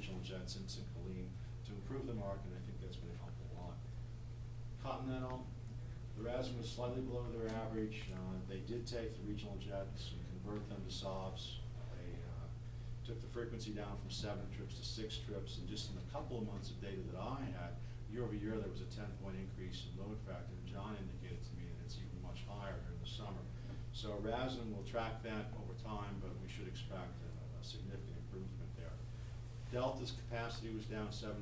regional jets into Killeen to improve the market, and I think that's going to help a lot. Continental, the RASM was slightly below their average. They did take the regional jets and convert them to SOBs. They took the frequency down from 7 trips to 6 trips, and just in a couple of months of data that I had, year over year there was a 10-point increase in load factor, and John indicated to me that it's even much higher during the summer. So RASM will track that over time, but we should expect a significant improvement there. Delta's capacity was down 17%.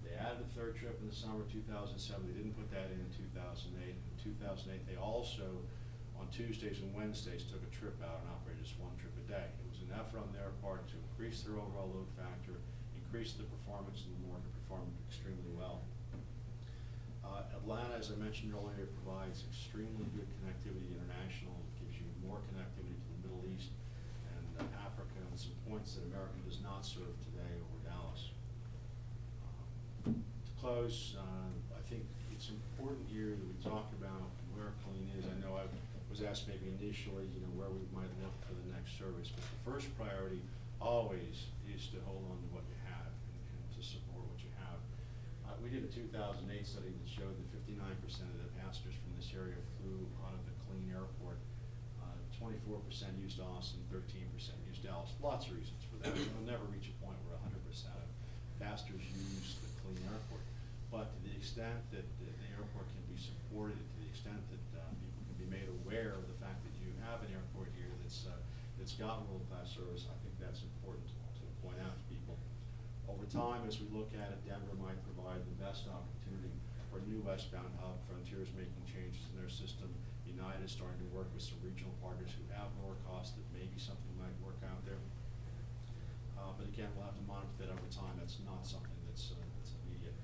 They added a third trip in the summer of 2007. They didn't put that in 2008. In 2008, they also, on Tuesdays and Wednesdays, took a trip out and operated just one trip a day. It was an effort on their part to increase their overall load factor, increase the performance, and the market performed extremely well. Atlanta, as I mentioned earlier, provides extremely good connectivity international. It gives you more connectivity to the Middle East and Africa, and some points that American does not serve today over Dallas. To close, I think it's important here that we talk about where Killeen is. I know I was asked maybe initially, where we might look for the next service, but the first priority always is to hold on to what you have and to support what you have. We did a 2008 study that showed that 59% of the passengers from this area flew out of the Killeen Airport. 24% used Austin, 13% used Dallas. Lots of reasons for that. We'll never reach a point where 100% of passengers use the Killeen Airport. But to the extent that the airport can be supported, to the extent that people can be made aware of the fact that you have an airport here that's got world-class service, I think that's important to point out to people. Over time, as we look at it, Denver might provide the best opportunity for a new westbound hub. Frontier is making changes in their system. United is starting to work with some regional partners who have lower costs that maybe something might work out there. But again, we'll have to monitor that over time. That's not something that's immediate.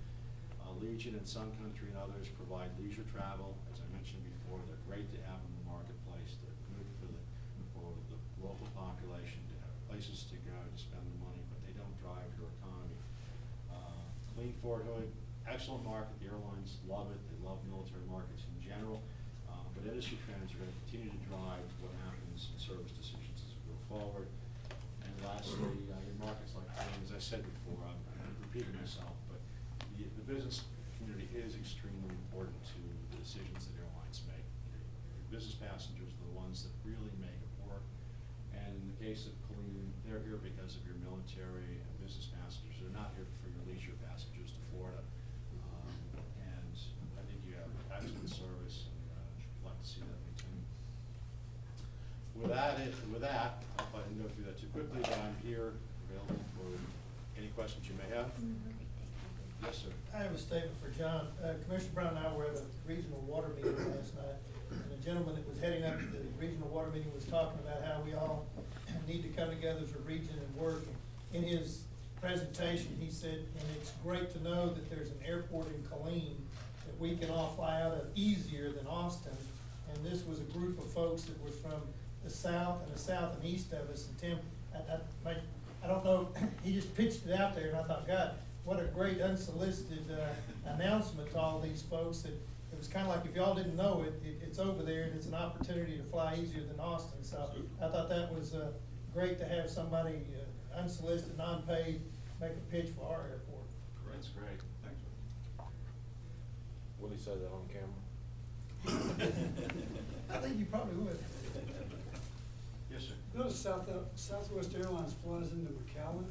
Legion and Sun Country and others provide leisure travel. As I mentioned before, they're great to have in the marketplace. They're good for the local population to have places to go to spend the money, but they don't drive your economy. Killeen Fort Hood, excellent market. The airlines love it. They love military markets in general. But industry trends are going to continue to drive what happens in service decisions as we go forward. And lastly, in markets like Killeen, as I said before, I'm repeating myself, but the business community is extremely important to the decisions that airlines make. Your business passengers are the ones that really make it work. And in the case of Killeen, they're here because of your military and business passengers. They're not here for your leisure passengers to Florida. And I think you have excellent service, and I'd like to see that continue. With that, I hope I didn't go through that too quickly, but I'm here available for any questions you may have. Yes, sir. I have a statement for John. Commissioner Brown and I were at a regional water meeting last night, and the gentleman that was heading up the regional water meeting was talking about how we all need to come together as a region and work. And in his presentation, he said, and it's great to know that there's an airport in Killeen that we can all fly out of easier than Austin. And this was a group of folks that were from the south and east of us. And Tim, I don't know, he just pitched it out there, and I thought, God, what a great unsolicited announcement to all these folks. That it was kind of like, if y'all didn't know it, it's over there, and it's an opportunity to fly easier than Austin. So I thought that was great to have somebody unsolicited, non-paid, make a pitch for our airport. That's great. Thanks. Will he say that on camera? I think you probably would. Yes, sir. Notice Southwest Airlines flies into McAllen.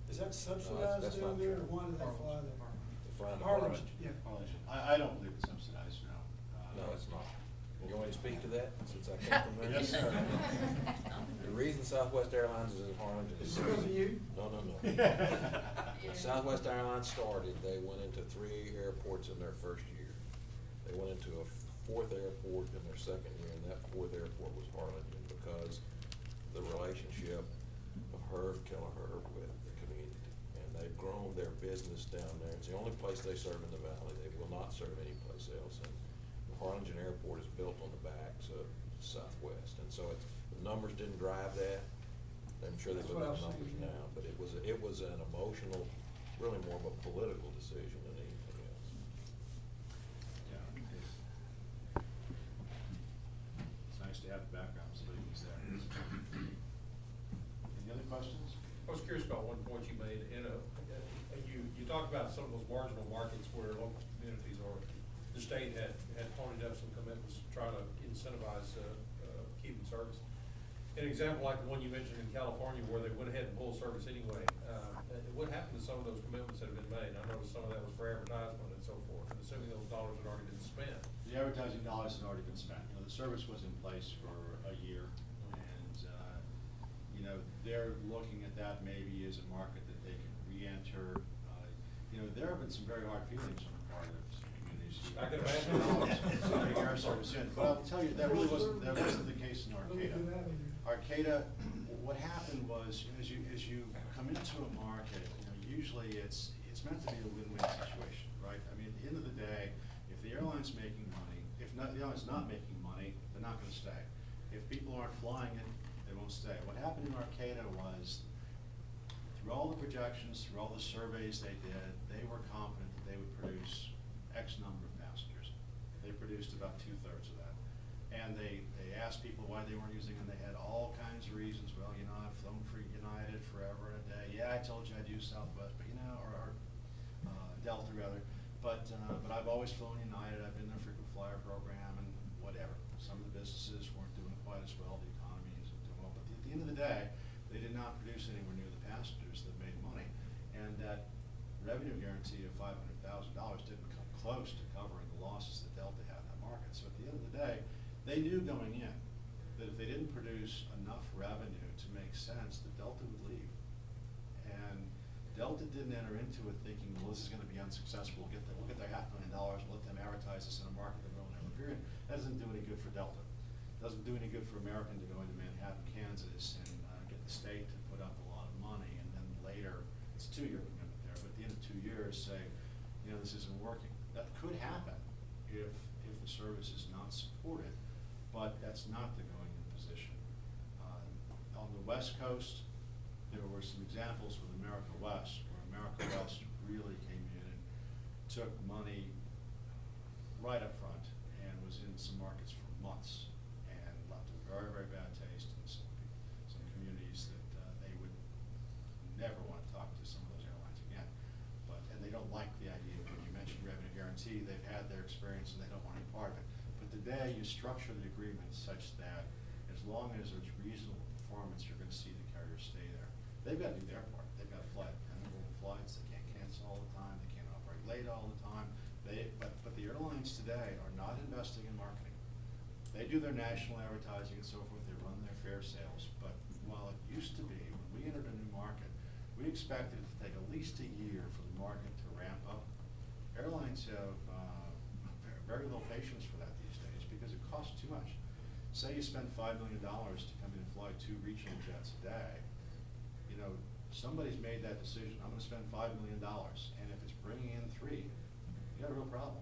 Is that subsidized that's down not there, true. or why do they fly there? To fly to Harlingen, Harlingen. yeah. I don't believe it's subsidized, no. No, it's not. You want me to speak to that, since I came from there? Yes, sir. The reason Southwest Airlines is in Harlingen Is is. it because of you? No. When Southwest Airlines started, they went into 3 airports in their first year. They went into a 4th airport in their second year, and that 4th airport was Harlingen, because the relationship of Herb Kelleher with the community. And they've grown their business down there. It's the only place they serve in the valley. They will not serve any place else. And the Harlingen Airport is built on the backs of Southwest. And so the numbers didn't drive that. I'm sure they That's look what at the I've numbers seen, yeah. now, but it was an emotional, really more of a political decision than anything else. Yeah. It's nice to have the background so that he's there. Any other questions? I was curious about one point you made talked about some of those marginal markets where local communities or the state had ponied up some commitments to try to incentivize, keeping service. An example like the one you mentioned in California where they went ahead and pulled service anyway, what happened to some of those commitments that have been made? I noticed some of that was for advertisement and so forth, and assuming those dollars had already been spent. The advertising dollars had already been spent. You know, the service was in place for a year, and, you know, they're looking at that maybe as a market that they can re-enter. You know, there have been some very hard feelings on the part of some communities. I can imagine. Somebody air service in, but I'll tell you, that really wasn't the case in Arcata. Arcata, what happened was, as you come into a market, you know, usually it's meant to be a win-win situation, right? I mean, at the end of the day, if the airline's making money, if not, the airline's not making money, they're not gonna stay. If people aren't flying it, they won't stay. What happened in Arcata was, through all the projections, through all the surveys they did, they were confident that they would produce X number of passengers. They produced about 2/3 of that. And they asked people why they weren't using them. They had all kinds of reasons. Well, you know, I've flown for United forever and a day. Yeah, I told you I'd use Southwest, but you know, or Delta rather. But I've always flown United. I've been in their frequent flyer program and whatever. Some of the businesses weren't doing quite as well. The economy isn't doing well. But at the end of the day, they did not produce anywhere near the passengers that made money. And that revenue guarantee of $500,000 didn't come close to covering the losses that Delta had in that market. So at the end of the day, they knew going in that if they didn't produce enough revenue to make sense, that Delta would leave. And Delta didn't enter into it thinking, well, this is gonna be unsuccessful, we'll get their $500,000, we'll let them advertise this in a market that will never period. That doesn't do any good for Delta. Doesn't do any good for American to go into Manhattan, Kansas and get the state to put up a lot of money, and then later, it's a 2-year commitment there, but at the end of 2 years say, you know, this isn't working. That could happen if the service is not supported, but that's not the going in position. On the West Coast, there were some examples with America West, where America West really came in and took money right up front and was in some markets for months and left a very, very bad taste in some communities that they would never want to talk to some of those airlines again. And they don't like the idea of, when you mentioned revenue guarantee, they've had their experience and they don't want any part of it. But today, you structure the agreement such that as long as there's reasonable performance, you're gonna see the carriers stay there. They've got to do their part. They've got to fly dependable flights. They can't cancel all the time. They can't operate late all the time. But the airlines today are not investing in marketing. They do their national advertising and so forth. They run their fare sales. But while it used to be, when we entered a new market, we expected it to take at least a year for the market to ramp up. Airlines have very little patience for that these days because it costs too much. Say you spend $5 million to come in and fly 2 regional jets a day. You know, somebody's made that decision. I'm going to spend $5 million, and if it's bringing in 3, you got a real problem.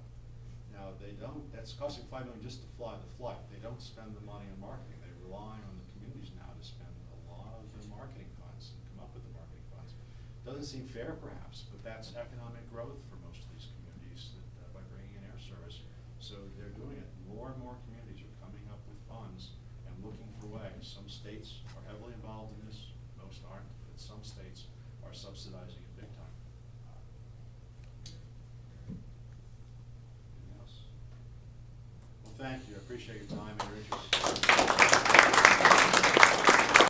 Now, they don't. That's costing $5 million just to fly the flight. They don't spend the money on marketing. They rely on the communities now to spend a lot of their marketing funds and come up with the marketing funds. Doesn't seem fair, perhaps, but that's economic growth for most of these communities that, by bringing in air service. So they're doing it. More and more communities are coming up with funds and looking for ways. Some states are heavily involved in this, most aren't, but some states are subsidizing it big time. Anything else? Well, thank you. I appreciate your time and your interest.